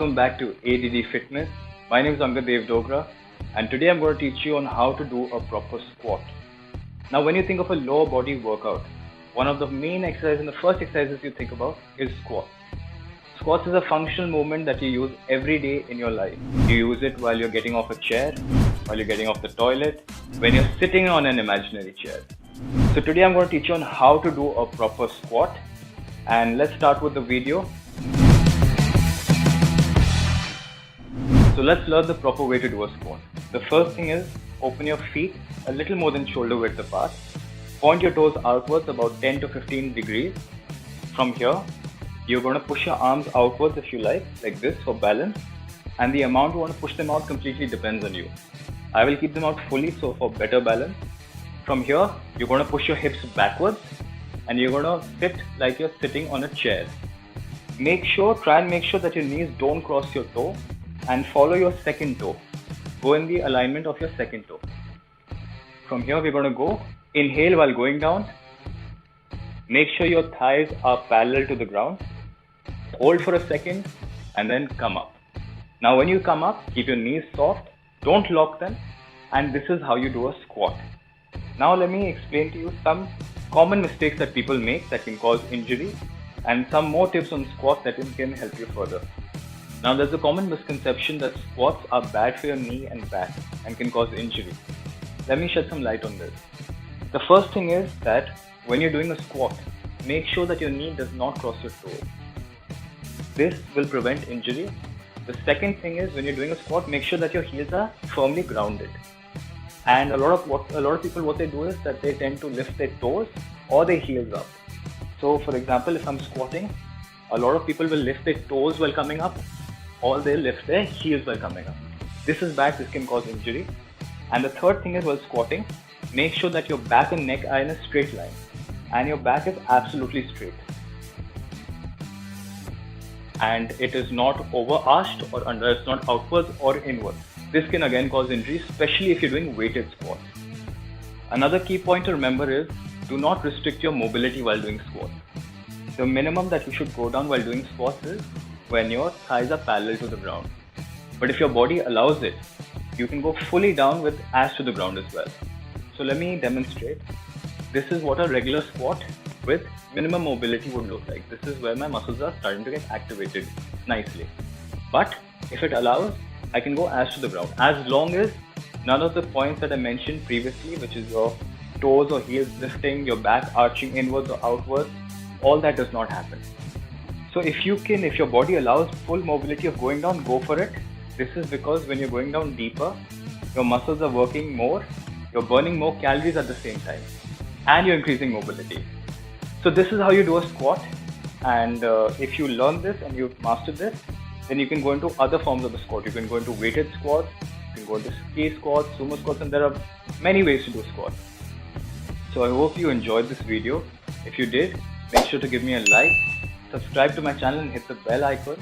welcome back to ADD Fitness. My name is Angadev Dogra, and today I'm going to teach you on how to do a proper squat. Now, when you think of a lower body workout, one of the main exercises and the first exercises you think about is squat. Squats is a functional movement that you use every day in your life. You use it while you're getting off a chair, while you're getting off the toilet, when you're sitting on an imaginary chair. So today I'm going to teach you on how to do a proper squat, and let's start with the video. So let's learn the proper way to do a squat. The first thing is open your feet a little more than shoulder width apart. Point your toes outwards about 10 to 15 degrees. From here, you're going to push your arms outwards if you like this for balance. And the amount you want to push them out completely depends on you. I will keep them out fully so for better balance. From here, you're going to push your hips backwards and you're going to sit like you're sitting on a chair. Try and make sure that your knees don't cross your toe and follow your second toe. Go in the alignment of your second toe. From here, we're going to go. Inhale while going down. Make sure your thighs are parallel to the ground. Hold for a second and then come up. Now when you come up, keep your knees soft. Don't lock them. And this is how you do a squat. Now let me explain to you some common mistakes that people make that can cause injury and some more tips on squat that can help you further. Now there's a common misconception that squats are bad for your knee and back and can cause injury. Let me shed some light on this. The first thing is that when you're doing a squat, make sure that your knee does not cross your toe. This will prevent injury. The second thing is when you're doing a squat, make sure that your heels are firmly grounded. And a lot of people what they do is that they tend to lift their toes or their heels up. So for example, if I'm squatting, a lot of people will lift their toes while coming up, or they'll lift their heels while coming up. This is bad, this can cause injury. And the third thing is while squatting, make sure that your back and neck are in a straight line and your back is absolutely straight. And it is not over-arched or under, it's not outwards or inwards. This can again cause injury, especially if you're doing weighted squats. Another key point to remember is do not restrict your mobility while doing squats. The minimum that you should go down while doing squats is when your thighs are parallel to the ground. But if your body allows it, you can go fully down with ass to the ground as well. So let me demonstrate. This is what a regular squat with minimum mobility would look like. This is where my muscles are starting to get activated nicely. But if it allows, I can go ass to the ground as long as none of the points that I mentioned previously, which is your toes or heels lifting, your back arching inwards or outwards, all that does not happen. So if your body allows full mobility of going down, go for it. This is because when you're going down deeper, your muscles are working more, you're burning more calories at the same time, and you're increasing mobility. So this is how you do a squat. And if you learn this and you've mastered this, then you can go into other forms of the squat. You can go into weighted squats, you can go into ski squats, sumo squats, and there are many ways to do squats. So I hope you enjoyed this video. If you did, make sure to give me a like, subscribe to my channel and hit the bell icon.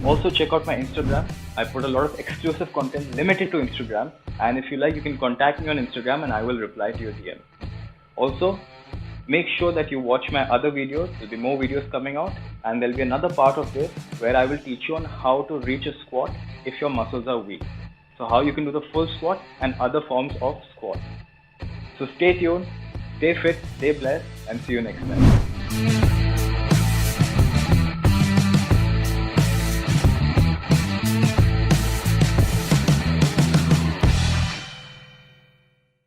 Also check out my Instagram. I put a lot of exclusive content limited to Instagram, and if you like, you can contact me on Instagram and I will reply to your DM. Also, make sure that you watch my other videos. There'll be more videos coming out, and there'll be another part of this where I will teach you on how to reach a squat if your muscles are weak. So how you can do the full squat and other forms of squat. So stay tuned, stay fit, stay blessed, and see you next time.